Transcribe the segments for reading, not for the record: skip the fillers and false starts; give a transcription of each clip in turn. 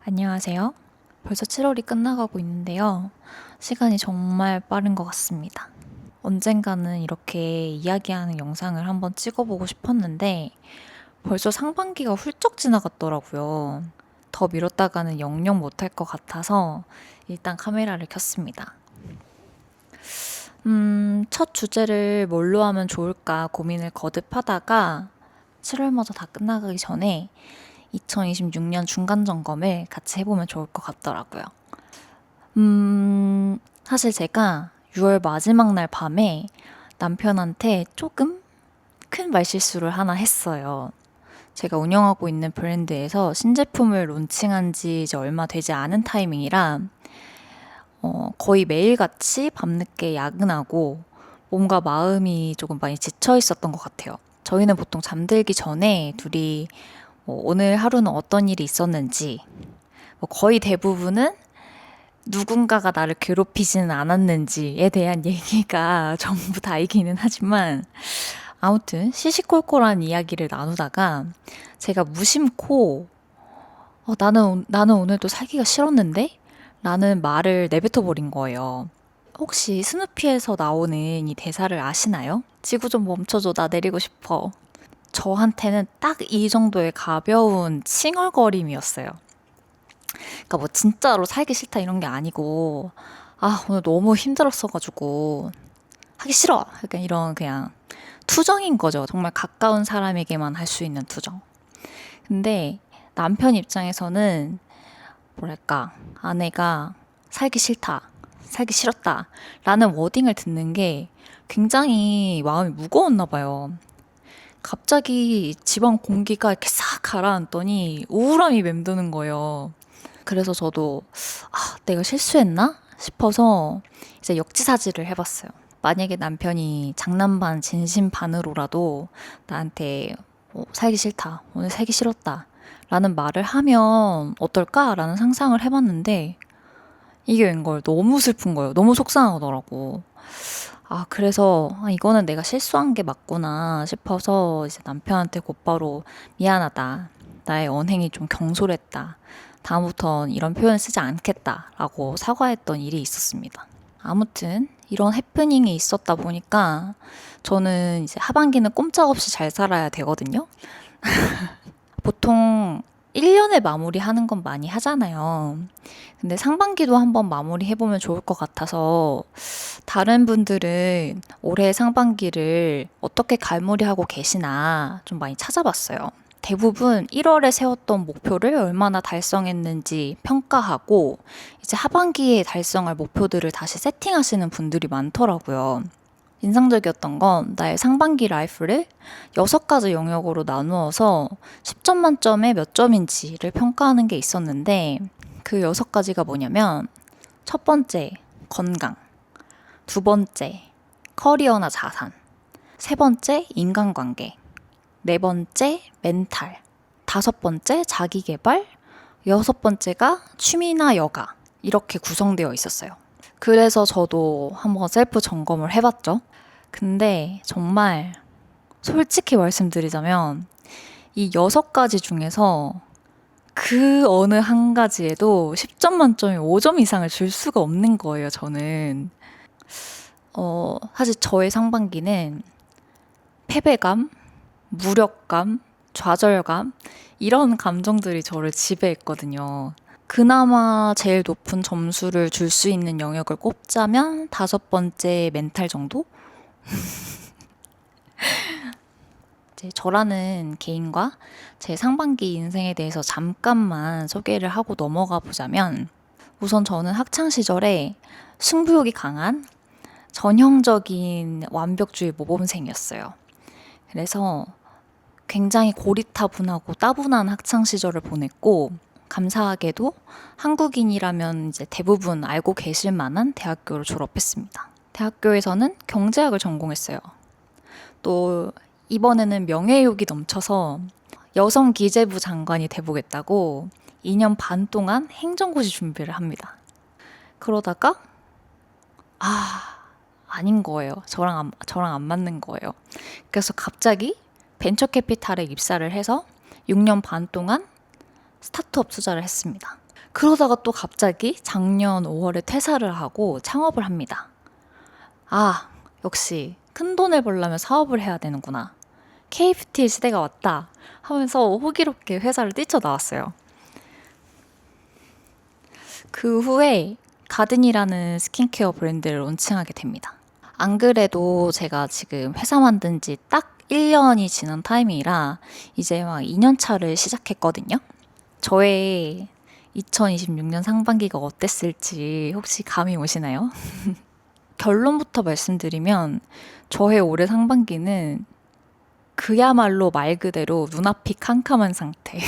안녕하세요. 벌써 7월이 끝나가고 있는데요. 시간이 정말 빠른 것 같습니다. 언젠가는 이렇게 이야기하는 영상을 한번 찍어보고 싶었는데 벌써 상반기가 훌쩍 지나갔더라고요. 더 미뤘다가는 영영 못할 것 같아서 일단 카메라를 켰습니다. 첫 주제를 뭘로 하면 좋을까 고민을 거듭하다가 7월마저 다 끝나가기 전에 2026년 중간 점검을 같이 해보면 좋을 것 같더라고요. 사실 제가 6월 마지막 날 밤에 남편한테 조금 큰 말실수를 하나 했어요. 제가 운영하고 있는 브랜드에서 신제품을 론칭한 지 이제 얼마 되지 않은 타이밍이라 거의 매일같이 밤늦게 야근하고 몸과 마음이 조금 많이 지쳐 있었던 것 같아요. 저희는 보통 잠들기 전에 둘이 오늘 하루는 어떤 일이 있었는지, 거의 대부분은 누군가가 나를 괴롭히지는 않았는지에 대한 얘기가 전부 다이기는 하지만, 아무튼 시시콜콜한 이야기를 나누다가 제가 무심코 나는 오늘도 살기가 싫었는데? 라는 말을 내뱉어 버린 거예요. 혹시 스누피에서 나오는 이 대사를 아시나요? 지구 좀 멈춰줘, 나 내리고 싶어. 저한테는 딱 이 정도의 가벼운 칭얼거림이었어요. 그러니까 뭐 진짜로 살기 싫다 이런 게 아니고, 오늘 너무 힘들었어가지고 하기 싫어. 약간 이런 그냥 투정인 거죠. 정말 가까운 사람에게만 할 수 있는 투정. 근데 남편 입장에서는 뭐랄까, 아내가 살기 싫다, 살기 싫었다 라는 워딩을 듣는 게 굉장히 마음이 무거웠나 봐요. 갑자기 집안 공기가 이렇게 싹 가라앉더니 우울함이 맴도는 거예요. 그래서 저도 내가 실수했나 싶어서 이제 역지사지를 해봤어요. 만약에 남편이 장난 반 진심 반으로라도 나한테 살기 싫다, 오늘 살기 싫었다 라는 말을 하면 어떨까라는 상상을 해봤는데 이게 웬걸 너무 슬픈 거예요. 너무 속상하더라고. 그래서 이거는 내가 실수한 게 맞구나 싶어서 이제 남편한테 곧바로 미안하다. 나의 언행이 좀 경솔했다. 다음부턴 이런 표현 쓰지 않겠다라고 사과했던 일이 있었습니다. 아무튼 이런 해프닝이 있었다 보니까 저는 이제 하반기는 꼼짝없이 잘 살아야 되거든요. 보통 1년에 마무리하는 건 많이 하잖아요. 근데 상반기도 한번 마무리해보면 좋을 것 같아서 다른 분들은 올해 상반기를 어떻게 갈무리하고 계시나 좀 많이 찾아봤어요. 대부분 1월에 세웠던 목표를 얼마나 달성했는지 평가하고 이제 하반기에 달성할 목표들을 다시 세팅하시는 분들이 많더라고요. 인상적이었던 건 나의 상반기 라이프를 6가지 영역으로 나누어서 10점 만점에 몇 점인지를 평가하는 게 있었는데 그 6가지가 뭐냐면 첫 번째, 건강. 두 번째, 커리어나 자산. 세 번째, 인간관계. 네 번째, 멘탈. 다섯 번째, 자기계발. 여섯 번째가 취미나 여가. 이렇게 구성되어 있었어요. 그래서 저도 한번 셀프 점검을 해봤죠. 근데 정말 솔직히 말씀드리자면 이 6가지 중에서 그 어느 한 가지에도 10점 만점에 5점 이상을 줄 수가 없는 거예요, 저는. 사실 저의 상반기는 패배감, 무력감, 좌절감, 이런 감정들이 저를 지배했거든요. 그나마 제일 높은 점수를 줄 수 있는 영역을 꼽자면 5번째 멘탈 정도? 이제 저라는 개인과 제 상반기 인생에 대해서 잠깐만 소개를 하고 넘어가 보자면 우선 저는 학창 시절에 승부욕이 강한 전형적인 완벽주의 모범생이었어요. 그래서 굉장히 고리타분하고 따분한 학창 시절을 보냈고 감사하게도 한국인이라면 이제 대부분 알고 계실 만한 대학교를 졸업했습니다. 대학교에서는 경제학을 전공했어요. 또 이번에는 명예욕이 넘쳐서 여성 기재부 장관이 돼보겠다고 2년 반 동안 행정고시 준비를 합니다. 그러다가 아닌 거예요. 저랑 안 맞는 거예요. 그래서 갑자기 벤처 캐피탈에 입사를 해서 6년 반 동안 스타트업 투자를 했습니다. 그러다가 또 갑자기 작년 5월에 퇴사를 하고 창업을 합니다. 아, 역시 큰 돈을 벌려면 사업을 해야 되는구나. KFT의 시대가 왔다 하면서 호기롭게 회사를 뛰쳐나왔어요. 그 후에 가든이라는 스킨케어 브랜드를 론칭하게 됩니다. 안 그래도 제가 지금 회사 만든 지 딱 1년이 지난 타이밍이라 이제 막 2년 차를 시작했거든요. 저의 2026년 상반기가 어땠을지 혹시 감이 오시나요? 결론부터 말씀드리면 저의 올해 상반기는 그야말로 말 그대로 눈앞이 캄캄한 상태.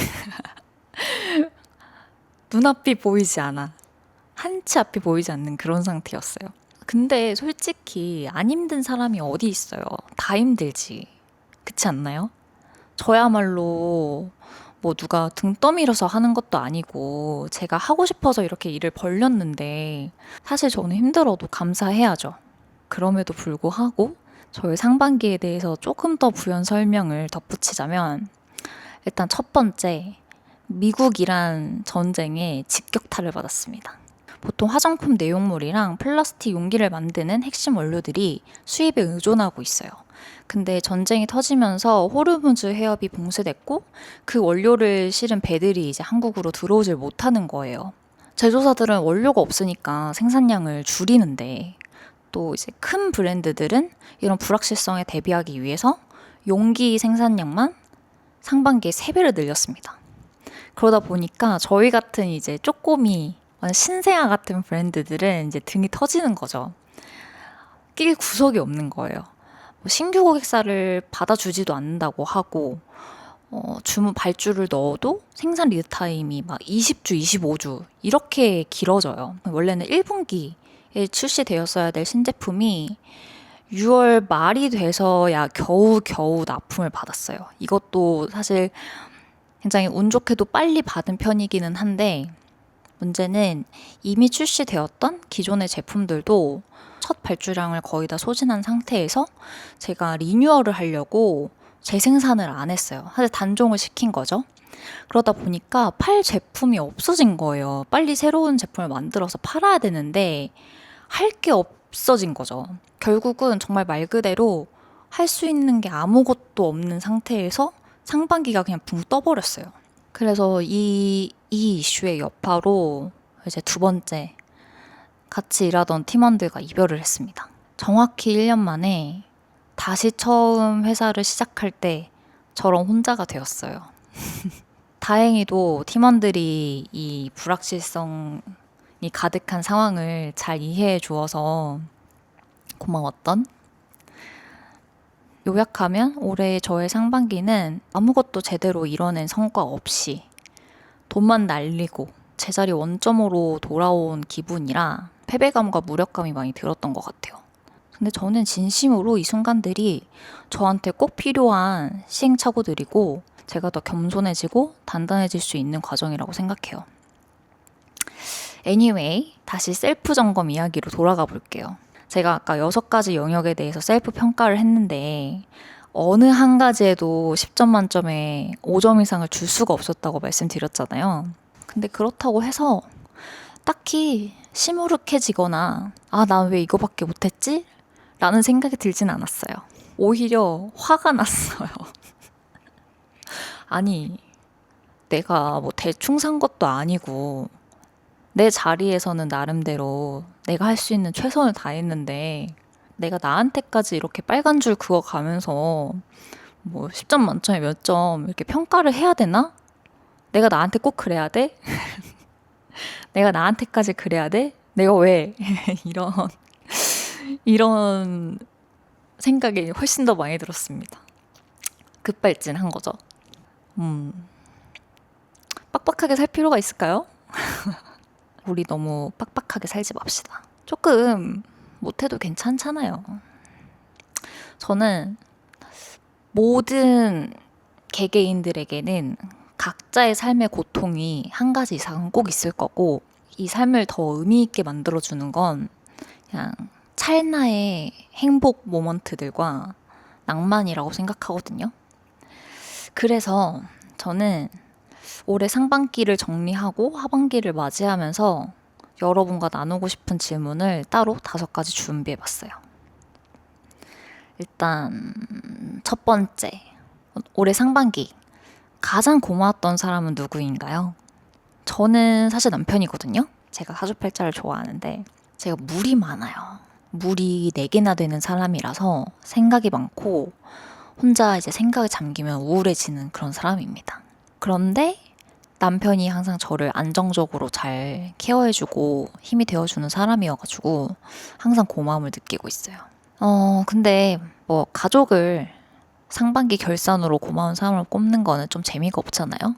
눈앞이 보이지 않아. 한치 앞이 보이지 않는 그런 상태였어요. 근데 솔직히 안 힘든 사람이 어디 있어요. 다 힘들지. 그렇지 않나요? 저야말로 뭐 누가 등 떠밀어서 하는 것도 아니고 제가 하고 싶어서 이렇게 일을 벌렸는데 사실 저는 힘들어도 감사해야죠. 그럼에도 불구하고 저의 상반기에 대해서 조금 더 부연 설명을 덧붙이자면 일단 첫 번째, 미국이란 전쟁에 직격탄을 받았습니다. 보통 화장품 내용물이랑 플라스틱 용기를 만드는 핵심 원료들이 수입에 의존하고 있어요. 근데 전쟁이 터지면서 호르무즈 해협이 봉쇄됐고 그 원료를 실은 배들이 이제 한국으로 들어오질 못하는 거예요. 제조사들은 원료가 없으니까 생산량을 줄이는데 또 이제 큰 브랜드들은 이런 불확실성에 대비하기 위해서 용기 생산량만 상반기에 3배를 늘렸습니다. 그러다 보니까 저희 같은 이제 쪼꼬미 신생아 같은 브랜드들은 이제 등이 터지는 거죠. 낄 구석이 없는 거예요. 신규 고객사를 받아주지도 않는다고 하고 주문 발주를 넣어도 생산 리드 타임이 막 20주, 25주 이렇게 길어져요. 원래는 1분기에 출시되었어야 될 신제품이 6월 말이 돼서야 겨우 납품을 받았어요. 이것도 사실 굉장히 운 좋게도 빨리 받은 편이기는 한데 문제는 이미 출시되었던 기존의 제품들도 첫 발주량을 거의 다 소진한 상태에서 제가 리뉴얼을 하려고 재생산을 안 했어요. 사실 단종을 시킨 거죠. 그러다 보니까 팔 제품이 없어진 거예요. 빨리 새로운 제품을 만들어서 팔아야 되는데 할 게 없어진 거죠. 결국은 정말 말 그대로 할 수 있는 게 아무것도 없는 상태에서 상반기가 그냥 붕 떠버렸어요. 그래서 이 이슈의 여파로 이제 두 번째 같이 일하던 팀원들과 이별을 했습니다. 정확히 1년 만에 다시 처음 회사를 시작할 때 저런 혼자가 되었어요. 다행히도 팀원들이 이 불확실성이 가득한 상황을 잘 이해해 주어서 고마웠던. 요약하면 올해 저의 상반기는 아무것도 제대로 이뤄낸 성과 없이 돈만 날리고 제자리 원점으로 돌아온 기분이라 패배감과 무력감이 많이 들었던 것 같아요. 근데 저는 진심으로 이 순간들이 저한테 꼭 필요한 시행착오들이고 제가 더 겸손해지고 단단해질 수 있는 과정이라고 생각해요. Anyway, 다시 셀프 점검 이야기로 돌아가 볼게요. 제가 아까 6가지 영역에 대해서 셀프 평가를 했는데 어느 한 가지에도 10점 만점에 5점 이상을 줄 수가 없었다고 말씀드렸잖아요. 근데 그렇다고 해서 딱히 시무룩해지거나 난 왜 이거밖에 못했지? 라는 생각이 들진 않았어요. 오히려 화가 났어요. 아니, 내가 뭐 대충 산 것도 아니고 내 자리에서는 나름대로 내가 할 수 있는 최선을 다했는데 내가 나한테까지 이렇게 빨간 줄 그어가면서 뭐 10점 만점에 몇 점 이렇게 평가를 해야 되나? 내가 나한테 꼭 그래야 돼? 내가 나한테까지 그래야 돼? 내가 왜? 이런 생각이 훨씬 더 많이 들었습니다. 급발진한 거죠. 빡빡하게 살 필요가 있을까요? 우리 너무 빡빡하게 살지 맙시다. 조금 못해도 괜찮잖아요. 저는 모든 개개인들에게는 각자의 삶의 고통이 한 가지 이상은 꼭 있을 거고 이 삶을 더 의미 있게 만들어주는 건 그냥 찰나의 행복 모먼트들과 낭만이라고 생각하거든요. 그래서 저는 올해 상반기를 정리하고 하반기를 맞이하면서 여러분과 나누고 싶은 질문을 따로 5가지 준비해 봤어요. 일단 첫 번째, 올해 상반기 가장 고마웠던 사람은 누구인가요? 저는 사실 남편이거든요. 제가 사주팔자를 좋아하는데 제가 물이 많아요. 물이 4개나 되는 사람이라서 생각이 많고 혼자 이제 생각에 잠기면 우울해지는 그런 사람입니다. 그런데 남편이 항상 저를 안정적으로 잘 케어해주고 힘이 되어주는 사람이어가지고 항상 고마움을 느끼고 있어요. 근데 뭐 가족을 상반기 결산으로 고마운 사람을 꼽는 거는 좀 재미가 없잖아요.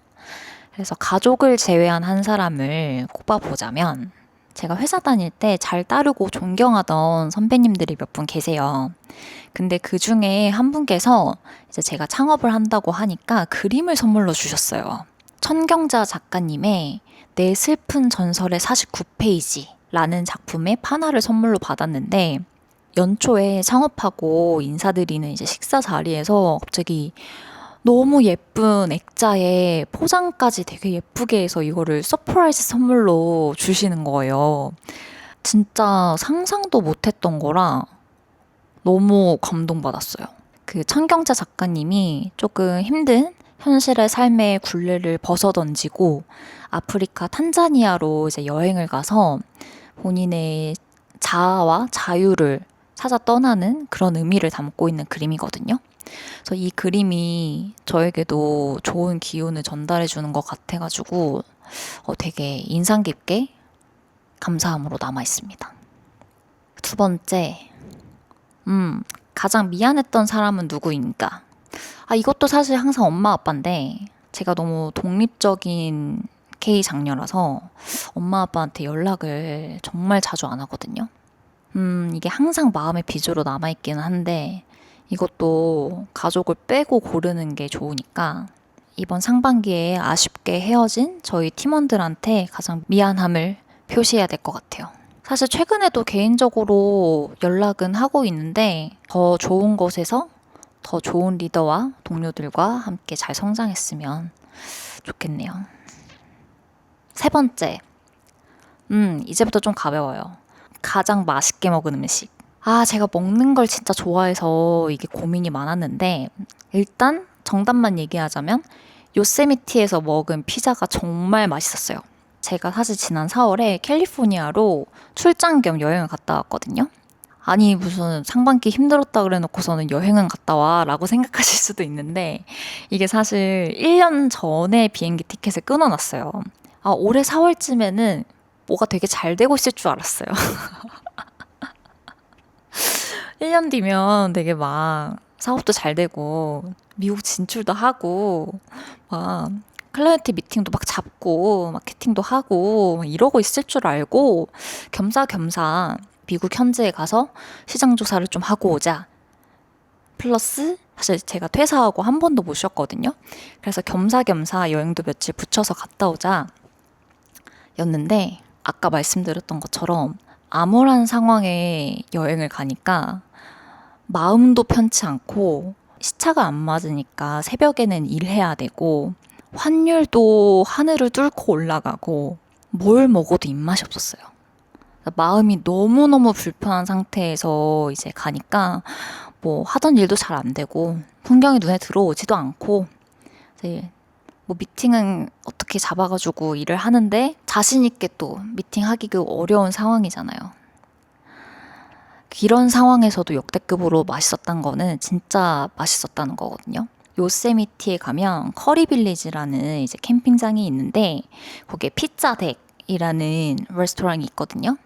그래서 가족을 제외한 한 사람을 꼽아보자면 제가 회사 다닐 때 잘 따르고 존경하던 선배님들이 몇 분 계세요. 근데 그 중에 한 분께서 이제 제가 창업을 한다고 하니까 그림을 선물로 주셨어요. 천경자 작가님의 내 슬픈 전설의 49페이지라는 작품의 판화를 선물로 받았는데 연초에 창업하고 인사드리는 이제 식사 자리에서 갑자기 너무 예쁜 액자에 포장까지 되게 예쁘게 해서 이거를 서프라이즈 선물로 주시는 거예요. 진짜 상상도 못했던 거라 너무 감동받았어요. 그 천경자 작가님이 조금 힘든 현실의 삶의 굴레를 벗어던지고 아프리카 탄자니아로 이제 여행을 가서 본인의 자아와 자유를 찾아 떠나는 그런 의미를 담고 있는 그림이거든요. 그래서 이 그림이 저에게도 좋은 기운을 전달해 주는 것 같아가지고 되게 인상 깊게 감사함으로 남아 있습니다. 두 번째, 가장 미안했던 사람은 누구인가? 이것도 사실 항상 엄마 아빠인데 제가 너무 독립적인 K 장녀라서 엄마 아빠한테 연락을 정말 자주 안 하거든요. 이게 항상 마음의 비주로 남아있기는 한데 이것도 가족을 빼고 고르는 게 좋으니까 이번 상반기에 아쉽게 헤어진 저희 팀원들한테 가장 미안함을 표시해야 될 것 같아요. 사실 최근에도 개인적으로 연락은 하고 있는데 더 좋은 곳에서 더 좋은 리더와 동료들과 함께 잘 성장했으면 좋겠네요. 세 번째, 이제부터 좀 가벼워요. 가장 맛있게 먹은 음식. 제가 먹는 걸 진짜 좋아해서 이게 고민이 많았는데 일단 정답만 얘기하자면 요세미티에서 먹은 피자가 정말 맛있었어요. 제가 사실 지난 4월에 캘리포니아로 출장 겸 여행을 갔다 왔거든요. 아니 무슨 상반기 힘들었다 그래 놓고서는 여행은 갔다 와 라고 생각하실 수도 있는데 이게 사실 1년 전에 비행기 티켓을 끊어놨어요. 올해 4월쯤에는 뭐가 되게 잘 되고 있을 줄 알았어요. 1년 뒤면 되게 막 사업도 잘 되고 미국 진출도 하고 막 클라이언트 미팅도 막 잡고 마케팅도 하고 막 이러고 있을 줄 알고 겸사겸사 미국 현지에 가서 시장 조사를 좀 하고 오자. 플러스 사실 제가 퇴사하고 한 번도 못 쉬었거든요. 그래서 겸사겸사 여행도 며칠 붙여서 갔다 오자 였는데 아까 말씀드렸던 것처럼 암울한 상황에 여행을 가니까 마음도 편치 않고 시차가 안 맞으니까 새벽에는 일해야 되고 환율도 하늘을 뚫고 올라가고 뭘 먹어도 입맛이 없었어요. 마음이 너무너무 불편한 상태에서 이제 가니까 뭐 하던 일도 잘 안 되고 풍경이 눈에 들어오지도 않고 이제 뭐 미팅은 어떻게 잡아가지고 일을 하는데 자신 있게 또 미팅하기가 어려운 상황이잖아요. 이런 상황에서도 역대급으로 맛있었던 거는 진짜 맛있었다는 거거든요. 요세미티에 가면 커리빌리지라는 이제 캠핑장이 있는데 거기에 피자덱이라는 레스토랑이 있거든요.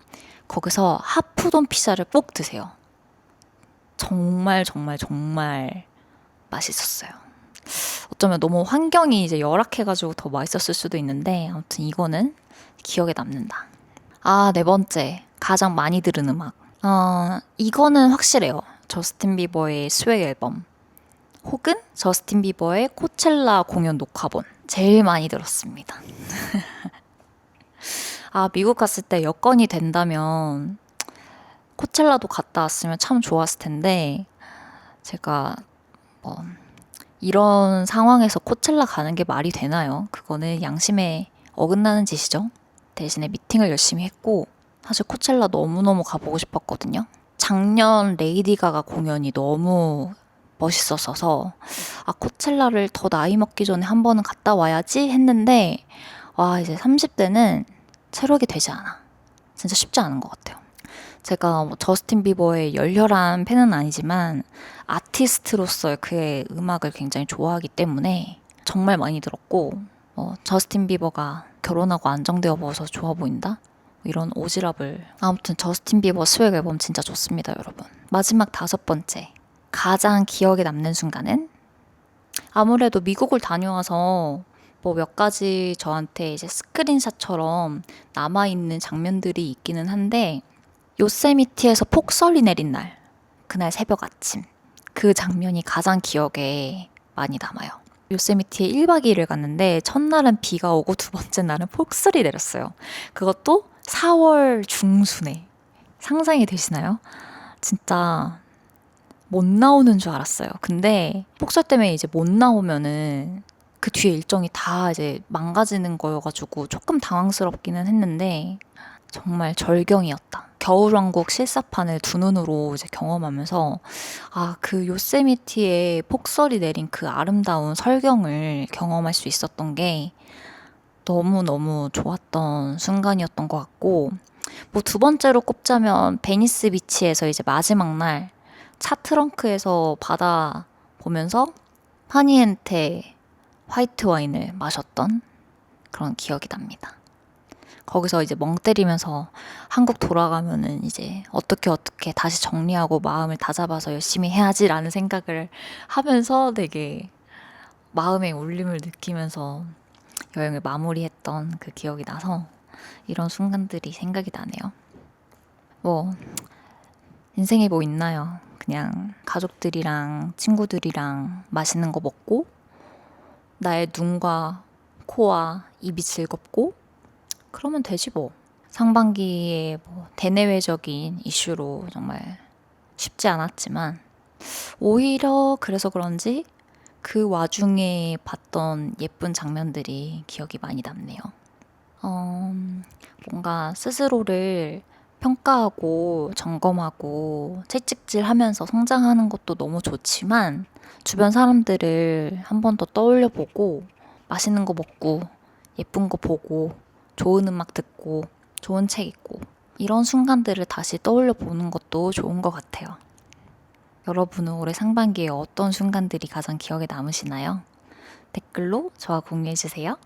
거기서 하프돈 피자를 꼭 드세요. 정말 정말 정말 맛있었어요. 어쩌면 너무 환경이 이제 열악해가지고 더 맛있었을 수도 있는데 아무튼 이거는 기억에 남는다. 네 번째, 가장 많이 들은 음악. 이거는 확실해요. 저스틴 비버의 스웩 앨범 혹은 저스틴 비버의 코첼라 공연 녹화본 제일 많이 들었습니다. 미국 갔을 때 여건이 된다면 코첼라도 갔다 왔으면 참 좋았을 텐데 제가 이런 상황에서 코첼라 가는 게 말이 되나요? 그거는 양심에 어긋나는 짓이죠. 대신에 미팅을 열심히 했고, 사실 코첼라 너무너무 가보고 싶었거든요. 작년 레이디 가가 공연이 너무 멋있었어서, 아, 코첼라를 더 나이 먹기 전에 한 번은 갔다 와야지 했는데, 와, 이제 30대는 체력이 되지 않아. 진짜 쉽지 않은 것 같아요. 제가 뭐 저스틴 비버의 열렬한 팬은 아니지만 아티스트로서의 그의 음악을 굉장히 좋아하기 때문에 정말 많이 들었고, 저스틴 비버가 결혼하고 안정되어 보여서 좋아 보인다? 이런 오지랖을. 아무튼 저스틴 비버 스웩 앨범 진짜 좋습니다, 여러분. 마지막 5번째. 가장 기억에 남는 순간은? 아무래도 미국을 다녀와서 뭐 몇 가지 저한테 이제 스크린샷처럼 남아있는 장면들이 있기는 한데, 요세미티에서 폭설이 내린 날, 그날 새벽 아침, 그 장면이 가장 기억에 많이 남아요. 요세미티에 1박 2일을 갔는데 첫날은 비가 오고 두 번째 날은 폭설이 내렸어요. 그것도 4월 중순에. 상상이 되시나요? 진짜 못 나오는 줄 알았어요. 근데 폭설 때문에 이제 못 나오면은 그 뒤에 일정이 다 이제 망가지는 거여가지고 조금 당황스럽기는 했는데 정말 절경이었다. 겨울왕국 실사판을 두 눈으로 이제 경험하면서 아, 그 요세미티에 폭설이 내린 그 아름다운 설경을 경험할 수 있었던 게 너무너무 좋았던 순간이었던 것 같고, 뭐 두 번째로 꼽자면 베니스 비치에서 이제 마지막 날 차 트렁크에서 바다 보면서 파니엔테 화이트 와인을 마셨던 그런 기억이 납니다. 거기서 이제 멍 때리면서 한국 돌아가면은 이제 어떻게 다시 정리하고 마음을 다잡아서 열심히 해야지라는 생각을 하면서 되게 마음의 울림을 느끼면서 여행을 마무리했던 그 기억이 나서 이런 순간들이 생각이 나네요. 뭐 인생에 뭐 있나요? 그냥 가족들이랑 친구들이랑 맛있는 거 먹고 나의 눈과 코와 입이 즐겁고 그러면 되지 뭐. 상반기에 뭐 대내외적인 이슈로 정말 쉽지 않았지만 오히려 그래서 그런지 그 와중에 봤던 예쁜 장면들이 기억이 많이 남네요. 뭔가 스스로를 평가하고 점검하고 채찍질하면서 성장하는 것도 너무 좋지만 주변 사람들을 한 번 더 떠올려 보고 맛있는 거 먹고 예쁜 거 보고 좋은 음악 듣고 좋은 책 읽고 이런 순간들을 다시 떠올려 보는 것도 좋은 것 같아요. 여러분은 올해 상반기에 어떤 순간들이 가장 기억에 남으시나요? 댓글로 저와 공유해 주세요.